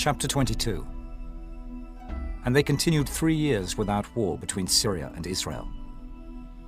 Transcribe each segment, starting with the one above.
Chapter 22. And they continued 3 years without war between Syria and Israel.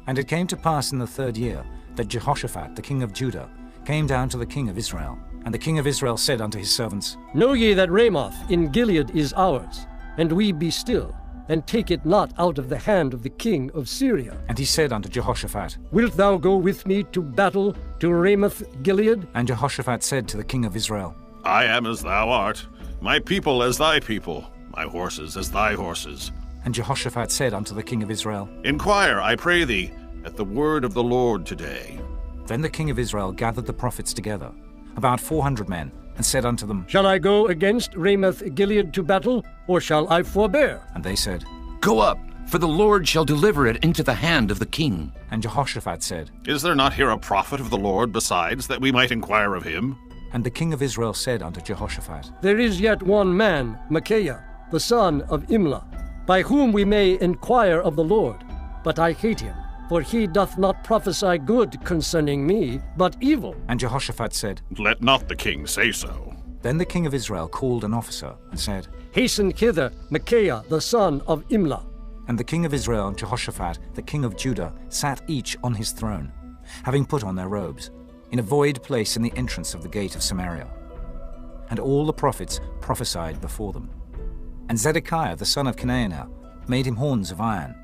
And it came to pass in the 3rd year that Jehoshaphat the king of Judah came down to the king of Israel. And the king of Israel said unto his servants, Know ye that Ramoth in Gilead is ours, and we be still, and take it not out of the hand of the king of Syria. And he said unto Jehoshaphat, Wilt thou go with me to battle to Ramoth Gilead? And Jehoshaphat said to the king of Israel, I am as thou art, my people as thy people, my horses as thy horses. And Jehoshaphat said unto the king of Israel, Inquire, I pray thee, at the word of the Lord today. Then the king of Israel gathered the prophets together, about 400 men, and said unto them, Shall I go against Ramoth Gilead to battle, or shall I forbear? And they said, Go up, for the Lord shall deliver it into the hand of the king. And Jehoshaphat said, Is there not here a prophet of the Lord besides, that we might inquire of him? And the king of Israel said unto Jehoshaphat, There is yet one man, Micaiah, the son of Imlah, by whom we may inquire of the Lord. But I hate him, for he doth not prophesy good concerning me, but evil. And Jehoshaphat said, Let not the king say so. Then the king of Israel called an officer, and said, Hasten hither Micaiah, the son of Imlah. And the king of Israel and Jehoshaphat, the king of Judah, sat each on his throne, having put on their robes, in a void place in the entrance of the gate of Samaria. And all the prophets prophesied before them. And Zedekiah the son of Chenaanah made him horns of iron.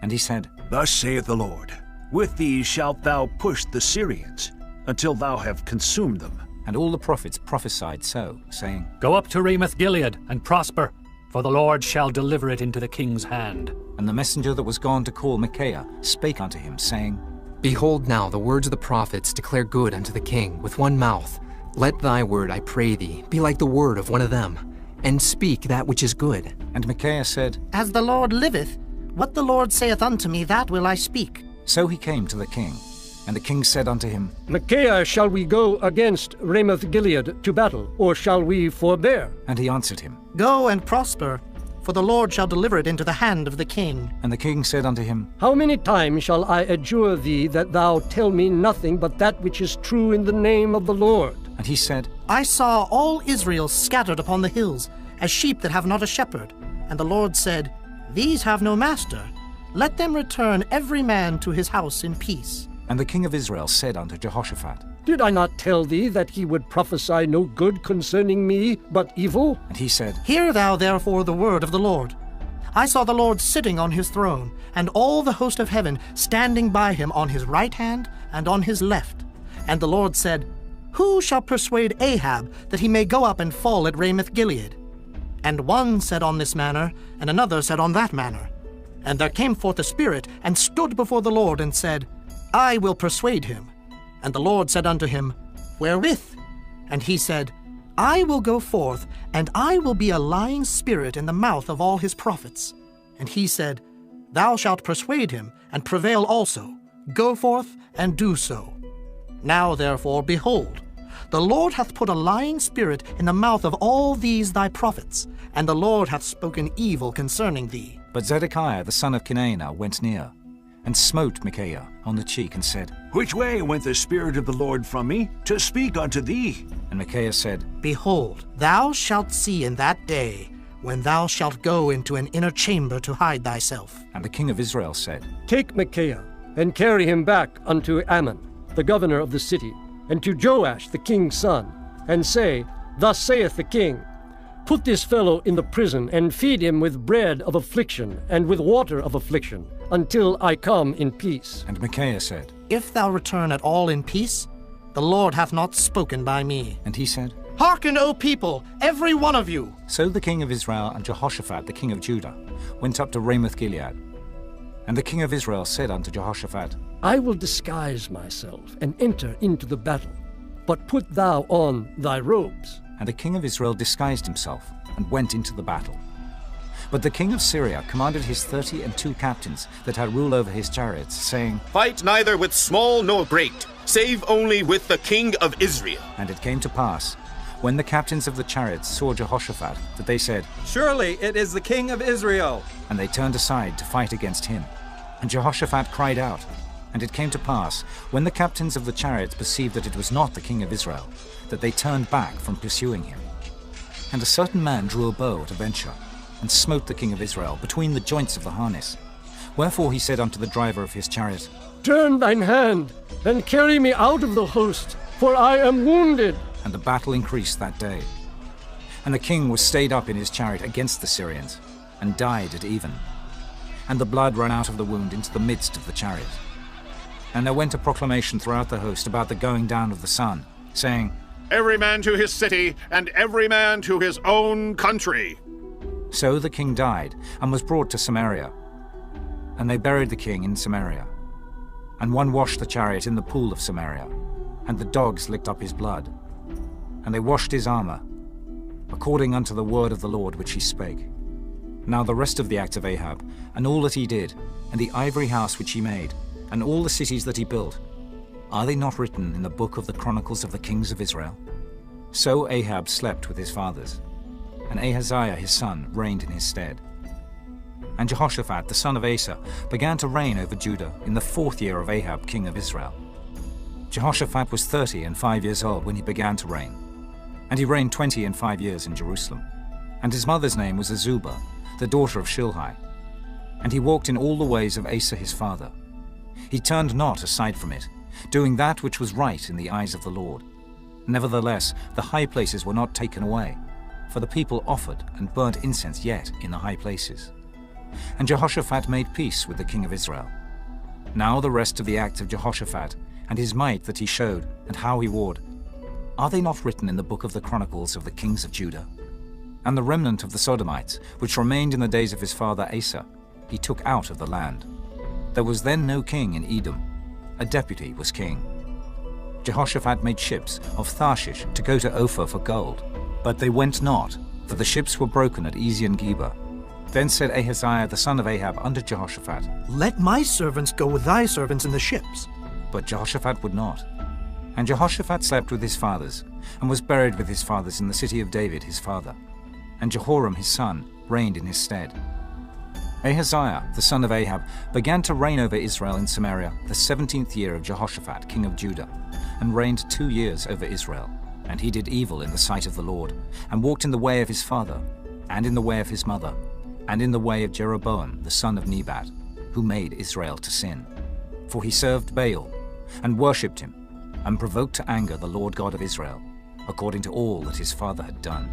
And he said, Thus saith the Lord, With these shalt thou push the Syrians, until thou have consumed them. And all the prophets prophesied so, saying, Go up to Ramoth Gilead, and prosper, for the Lord shall deliver it into the king's hand. And the messenger that was gone to call Micaiah spake unto him, saying, Behold now, the words of the prophets declare good unto the king with one mouth. Let thy word, I pray thee, be like the word of one of them, and speak that which is good. And Micaiah said, As the Lord liveth, what the Lord saith unto me, that will I speak. So he came to the king. And the king said unto him, Micaiah, shall we go against Ramoth Gilead to battle, or shall we forbear? And he answered him, Go and prosper, for the Lord shall deliver it into the hand of the king. And the king said unto him, How many times shall I adjure thee that thou tell me nothing but that which is true in the name of the Lord? And he said, I saw all Israel scattered upon the hills, as sheep that have not a shepherd. And the Lord said, These have no master. Let them return every man to his house in peace. And the king of Israel said unto Jehoshaphat, Did I not tell thee that he would prophesy no good concerning me, but evil? And he said, Hear thou therefore the word of the Lord. I saw the Lord sitting on his throne, and all the host of heaven standing by him on his right hand and on his left. And the Lord said, Who shall persuade Ahab that he may go up and fall at Ramoth Gilead? And one said on this manner, and another said on that manner. And there came forth a spirit, and stood before the Lord, and said, I will persuade him. And the Lord said unto him, Wherewith? And he said, I will go forth, and I will be a lying spirit in the mouth of all his prophets. And he said, Thou shalt persuade him, and prevail also. Go forth, and do so. Now therefore, behold, the Lord hath put a lying spirit in the mouth of all these thy prophets, and the Lord hath spoken evil concerning thee. But Zedekiah the son of Chenaanah went near, and smote Micaiah on the cheek, and said, Which way went the Spirit of the Lord from me, to speak unto thee? And Micaiah said, Behold, thou shalt see in that day, when thou shalt go into an inner chamber to hide thyself. And the king of Israel said, Take Micaiah, and carry him back unto Ammon, the governor of the city, and to Joash the king's son, and say, Thus saith the king, Put this fellow in the prison, and feed him with bread of affliction, and with water of affliction, until I come in peace. And Micaiah said, If thou return at all in peace, the Lord hath not spoken by me. And he said, Hearken, O people, every one of you. So the king of Israel and Jehoshaphat the king of Judah went up to Ramoth Gilead. And the king of Israel said unto Jehoshaphat, I will disguise myself, and enter into the battle, but put thou on thy robes. And the king of Israel disguised himself, and went into the battle. But the king of Syria commanded his 32 captains that had rule over his chariots, saying, Fight neither with small nor great, save only with the king of Israel. And it came to pass, when the captains of the chariots saw Jehoshaphat, that they said, Surely it is the king of Israel. And they turned aside to fight against him. And Jehoshaphat cried out. And it came to pass, when the captains of the chariots perceived that it was not the king of Israel, that they turned back from pursuing him. And a certain man drew a bow at a venture, and smote the king of Israel between the joints of the harness. Wherefore he said unto the driver of his chariot, Turn thine hand, and carry me out of the host, for I am wounded. And the battle increased that day. And the king was stayed up in his chariot against the Syrians, and died at even. And the blood ran out of the wound into the midst of the chariot. And there went a proclamation throughout the host about the going down of the sun, saying, Every man to his city, and every man to his own country. So the king died, and was brought to Samaria. And they buried the king in Samaria. And one washed the chariot in the pool of Samaria, and the dogs licked up his blood. And they washed his armor, according unto the word of the Lord which he spake. Now the rest of the acts of Ahab, and all that he did, and the ivory house which he made, and all the cities that he built, are they not written in the book of the Chronicles of the kings of Israel? So Ahab slept with his fathers, and Ahaziah his son reigned in his stead. And Jehoshaphat the son of Asa began to reign over Judah in the 4th year of Ahab king of Israel. Jehoshaphat was 35 years old when he began to reign, and he reigned 25 years in Jerusalem. And his mother's name was Azubah, the daughter of Shilhi. And he walked in all the ways of Asa his father. He turned not aside from it, doing that which was right in the eyes of the Lord. Nevertheless, the high places were not taken away, for the people offered and burnt incense yet in the high places. And Jehoshaphat made peace with the king of Israel. Now the rest of the acts of Jehoshaphat, and his might that he showed, and how he warred, are they not written in the book of the Chronicles of the kings of Judah? And the remnant of the Sodomites, which remained in the days of his father Asa, he took out of the land. There was then no king in Edom. A deputy was king. Jehoshaphat made ships of Tharshish to go to Ophir for gold, but they went not, for the ships were broken at Ezion-Geber. Then said Ahaziah the son of Ahab unto Jehoshaphat, Let my servants go with thy servants in the ships. But Jehoshaphat would not. And Jehoshaphat slept with his fathers, and was buried with his fathers in the city of David his father. And Jehoram his son reigned in his stead. Ahaziah the son of Ahab began to reign over Israel in Samaria the 17th year of Jehoshaphat king of Judah, and reigned 2 years over Israel. And he did evil in the sight of the Lord, and walked in the way of his father, and in the way of his mother, and in the way of Jeroboam the son of Nebat, who made Israel to sin. For he served Baal, and worshipped him, and provoked to anger the Lord God of Israel, according to all that his father had done.